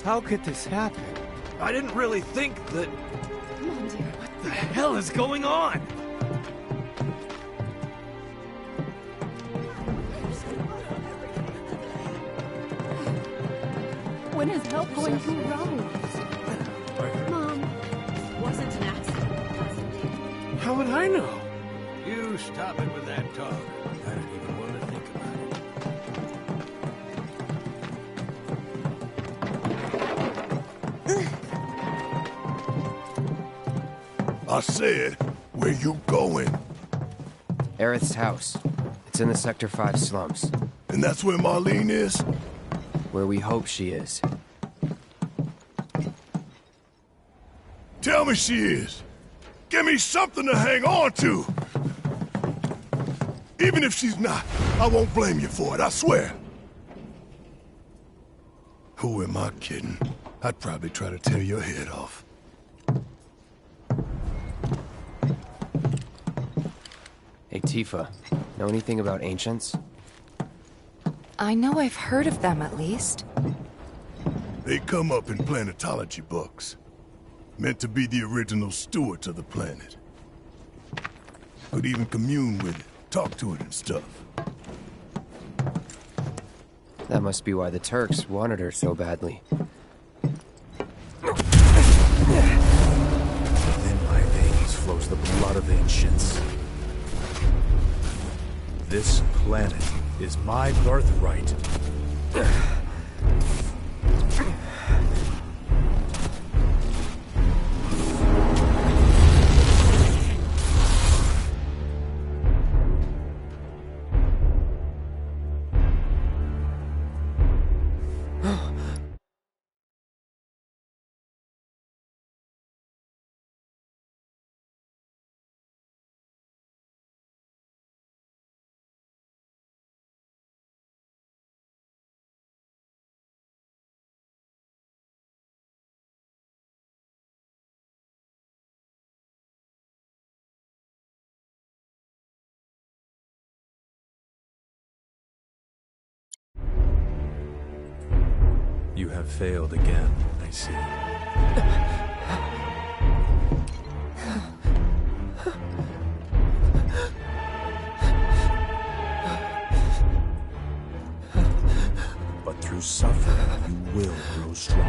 How could this happen? I didn't really think that... Come on, dear. What the hell is going on? When is help going to arrive? Mom, wasn't an accident. How would I know? You stop it with that talk. I don't even want to think about it. I said, where you going? Aerith's house. It's in the Sector 5 slums. And that's where Marlene is? Where we hope she is. Tell me she is. Give me something to hang on to. Even if she's not, I won't blame you for it, I swear. Who am I kidding? I'd probably try to tear your head off. Hey, Tifa. Know anything about ancients? I know I've heard of them, at least. They come up in planetology books. Meant to be the original stewards of the planet. Could even commune with it, talk to it and stuff. That must be why the Turks wanted her so badly. In my veins flows the blood of ancients. This planet is my birthright. You have failed again, I see. But through suffering, you will grow strong.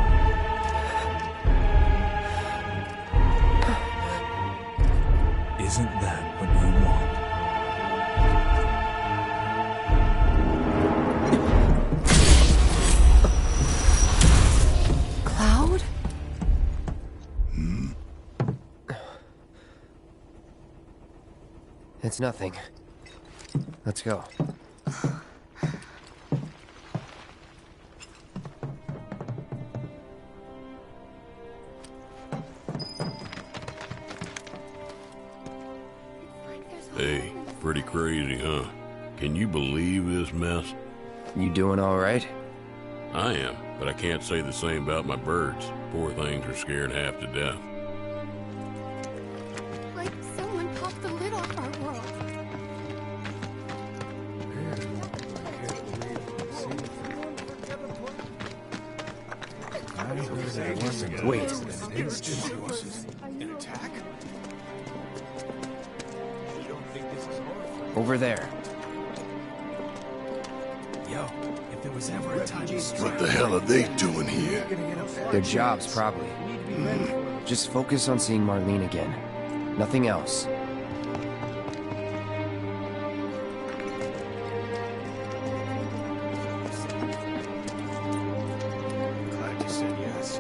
Isn't that what you want? It's nothing. Let's go. Hey, pretty crazy, huh? Can you believe this mess? You doing all right? I am, but I can't say the same about my birds. Poor things are scared half to death. Like someone popped the lid off our world. Wait. An attack? Over there. Yo, if there was ever a time to What the hell are they doing here? Their jobs, probably. Just focus on seeing Marlene again. Nothing else. Glad you said yes.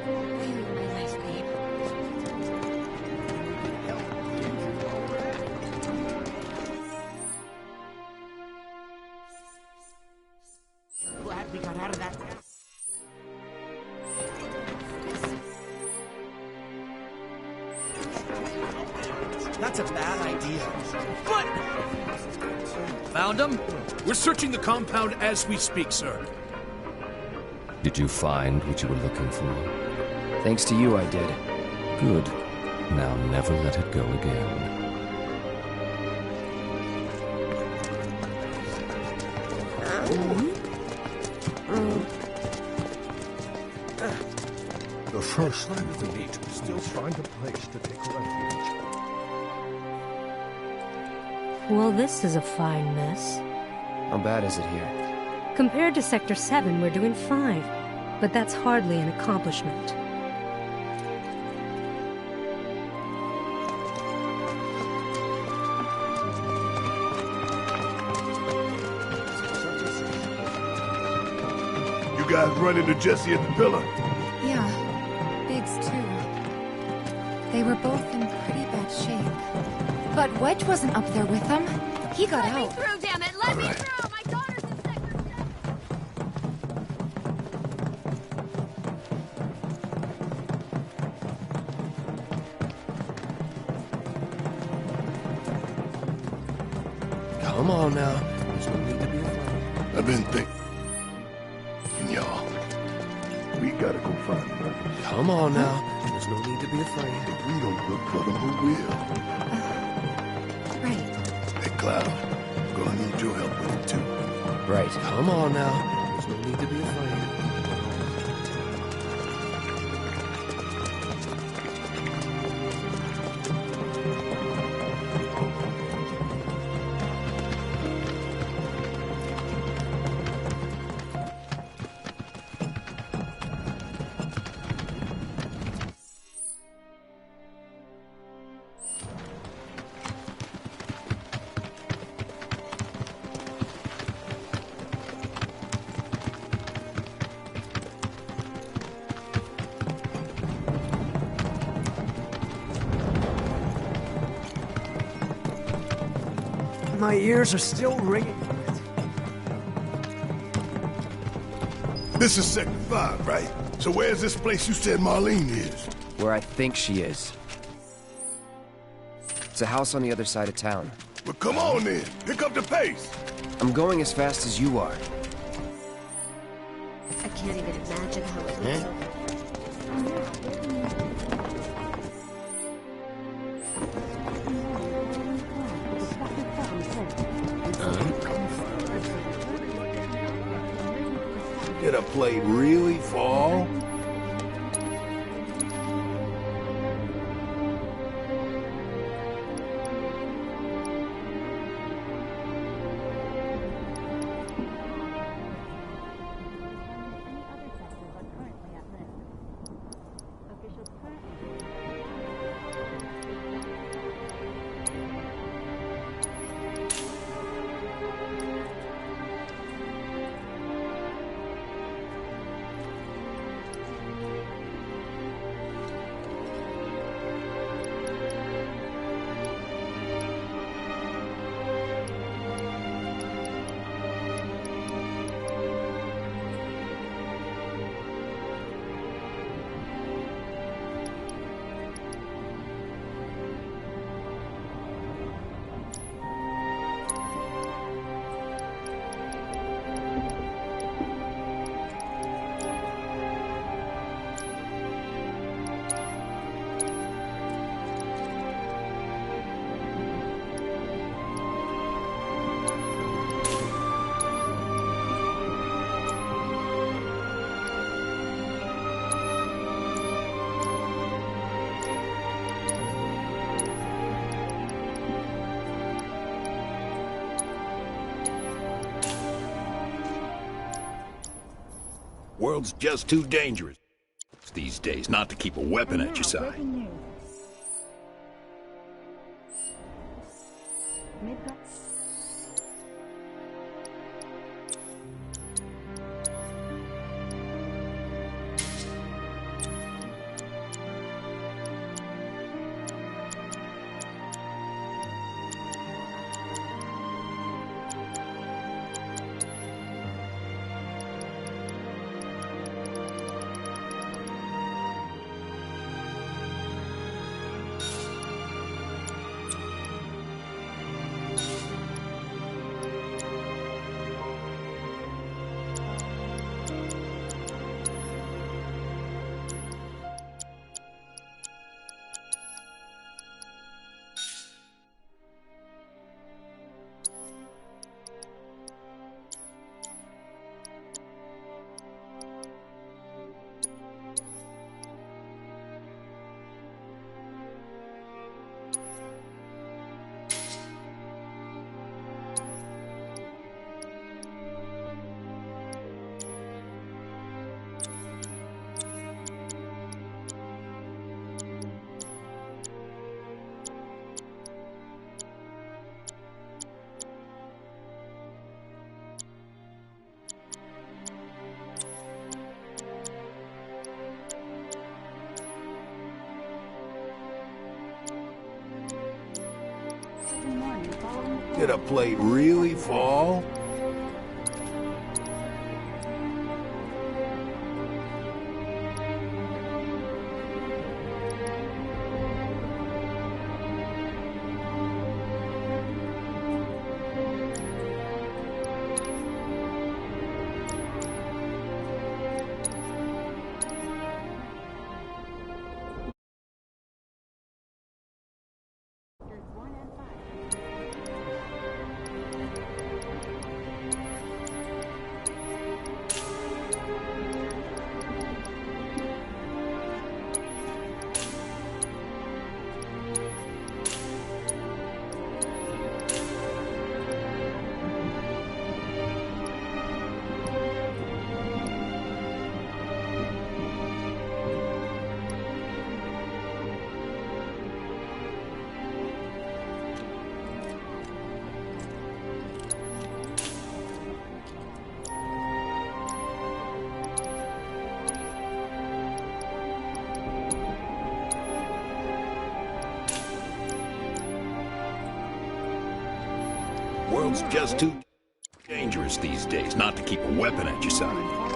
Glad we got out of that. That's a bad idea. What? Found him? We're searching the compound as we speak, sir. Did you find what you were looking for? Thanks to you, I did. Good. Now never let it go again. first line of the Legion still find a place to take refuge. Well, this is a fine mess. How bad is it here? Compared to Sector 7, we're doing fine. But that's hardly an accomplishment. You guys run into Jesse at the pillar? Yeah, Biggs too. They were both in pretty bad shape. But Wedge wasn't up there with them. He got out. Let me through, damn it! Let me through! My daughter's in Sector 7! Come on now. There's no need to be afraid. I've been thinking, y'all. We gotta go find the others. Come on now. There's no need to be afraid. If we don't look for them, who will? Right. Hey, Cloud, gonna need your help with it, too. Right. Come on now. There's no need to be afraid. My ears are still ringing. This is Sector 5, right? So where's this place you said Marlene is? Where I think she is. It's a house on the other side of town. Well, come on then. Pick up the pace. I'm going as fast as you are. I can't even imagine how it looks over there. Did a plate really fall? World's just too dangerous these days not to keep a weapon at your side. Did a plate really fall? World's just too dangerous these days not to keep a weapon at your side.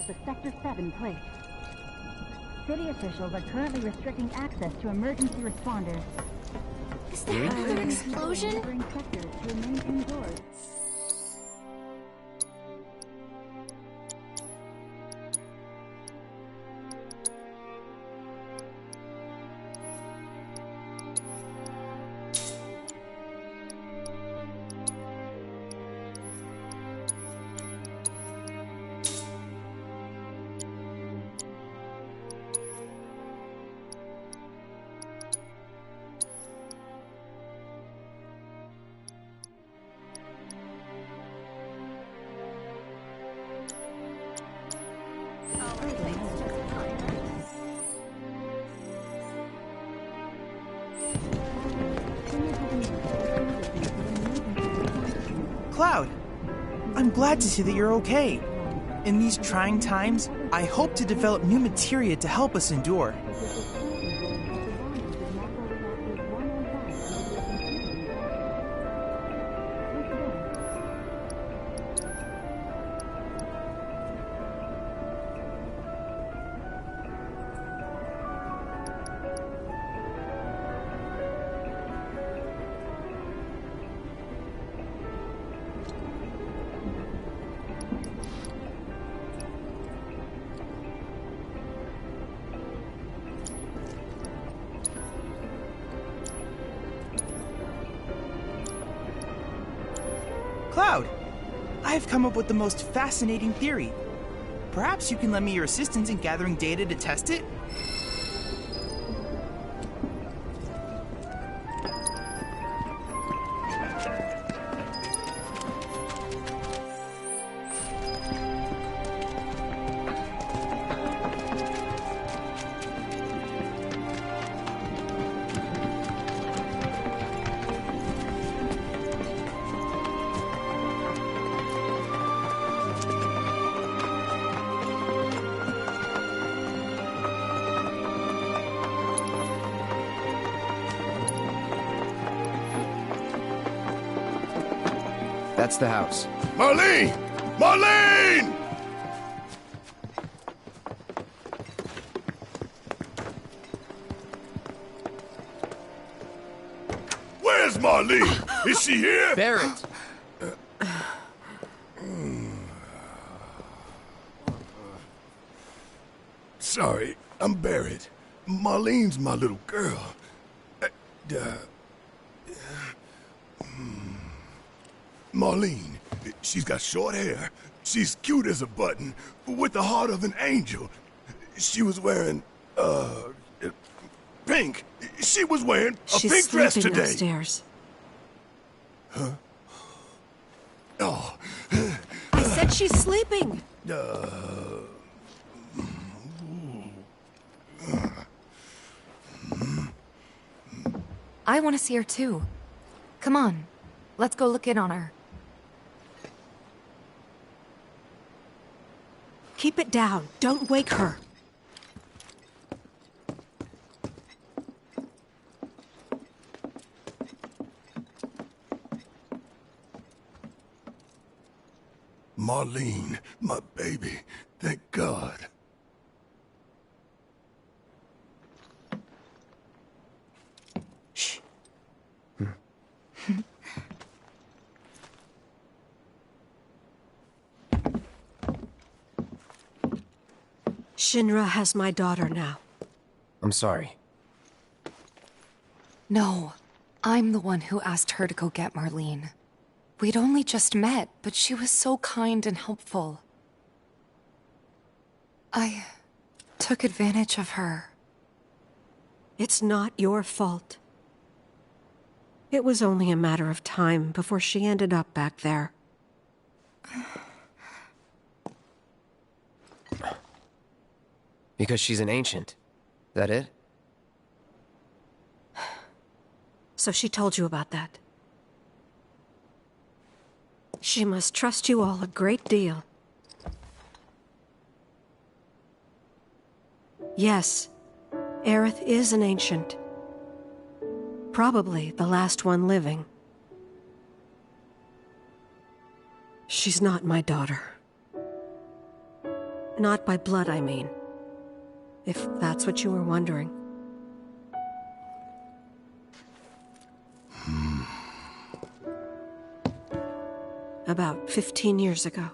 The Sector 7 place. City officials are currently restricting access to emergency responders. Is there an explosion? Neighboring sectors to remain indoors. Cloud, I'm glad to see that you're okay. In these trying times, I hope to develop new materia to help us endure. Cloud, I have come up with the most fascinating theory. Perhaps you can lend me your assistance in gathering data to test it? That's the house. Marlene! Marlene! Where's Marlene? Is she here? Barrett! Sorry, I'm Barrett. Marlene's my little girl. Marlene, she's got short hair. She's cute as a button, with the heart of an angel. She was wearing, pink. She was wearing a pink dress today. She's sleeping upstairs. Huh? Oh. I said she's sleeping. I want to see her too. Come on, let's go look in on her. Keep it down. Don't wake her. Marlene, my baby. Thank God. Shh. Shinra has my daughter now. I'm sorry. No, I'm the one who asked her to go get Marlene. We'd only just met, but she was so kind and helpful. I took advantage of her. It's not your fault. It was only a matter of time before she ended up back there. Because she's an ancient. That it? So she told you about that. She must trust you all a great deal. Yes, Aerith is an ancient. Probably the last one living. She's not my daughter. Not by blood, I mean. If that's what you were wondering. About 15 years ago.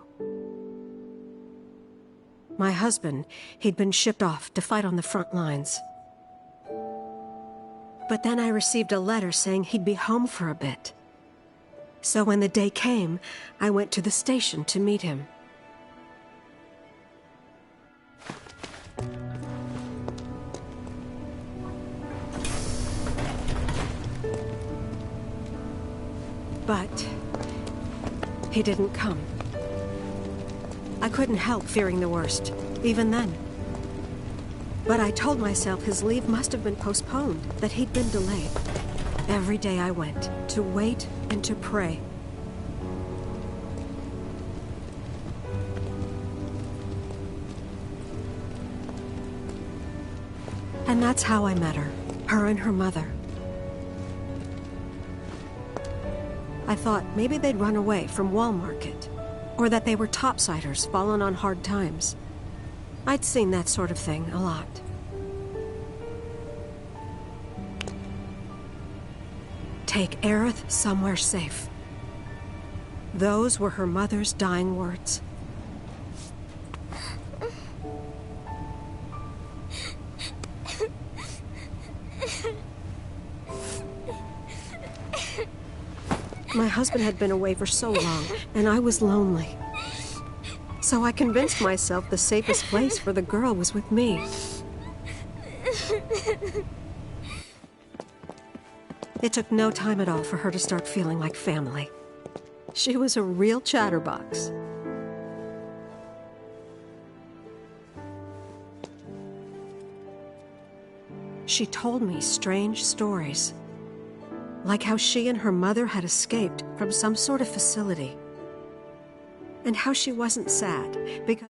My husband, he'd been shipped off to fight on the front lines. But then I received a letter saying he'd be home for a bit. So when the day came, I went to the station to meet him. But he didn't come. I couldn't help fearing the worst, even then. But I told myself his leave must have been postponed, that he'd been delayed. Every day I went, to wait and to pray. And that's how I met her and her mother. I thought maybe they'd run away from Wall Market, or that they were topsiders fallen on hard times. I'd seen that sort of thing a lot. Take Aerith somewhere safe. Those were her mother's dying words. My husband had been away for so long, and I was lonely. So I convinced myself the safest place for the girl was with me. It took no time at all for her to start feeling like family. She was a real chatterbox. She told me strange stories. Like how she and her mother had escaped from some sort of facility. And how she wasn't sad, because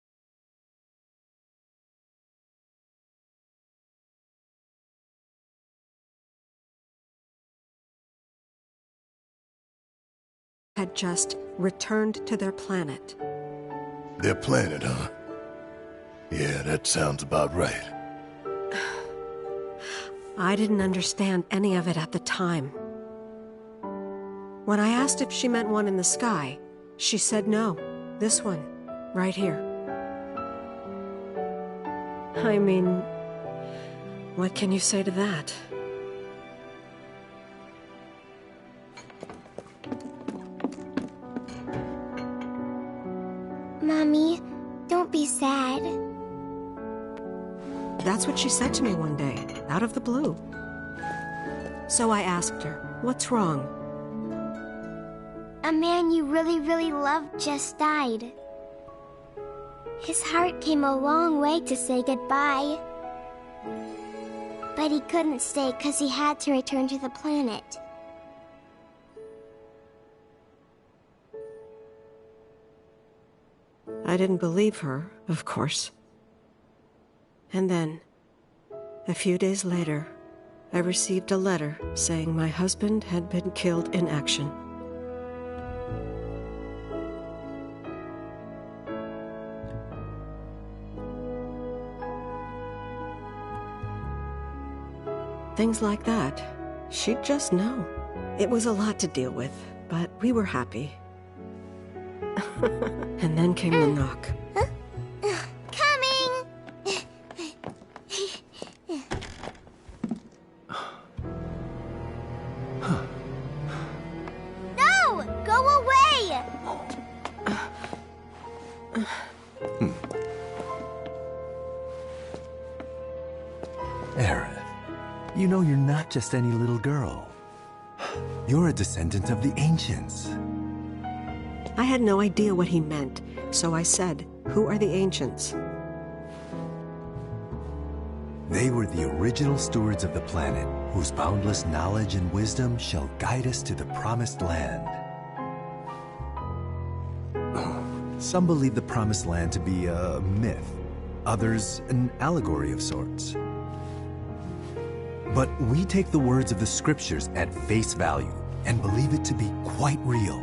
had just returned to their planet. Their planet, huh? Yeah, that sounds about right. I didn't understand any of it at the time. When I asked if she meant one in the sky, she said no. This one, right here. I mean, what can you say to that? Mommy, don't be sad. That's what she said to me one day, out of the blue. So I asked her, what's wrong? A man you really, really loved just died. His heart came a long way to say goodbye. But he couldn't stay because he had to return to the planet. I didn't believe her, of course. And then, a few days later, I received a letter saying my husband had been killed in action. Things like that, she'd just know. It was a lot to deal with, but we were happy. And then came the knock. Coming! No! Go away! Aerith, you know you're not just any little girl. You're a descendant of the ancients. I had no idea what he meant, so I said, "Who are the ancients?" They were the original stewards of the planet, whose boundless knowledge and wisdom shall guide us to the promised land. Some believe the promised land to be a myth, others an allegory of sorts. But we take the words of the scriptures at face value and believe it to be quite real.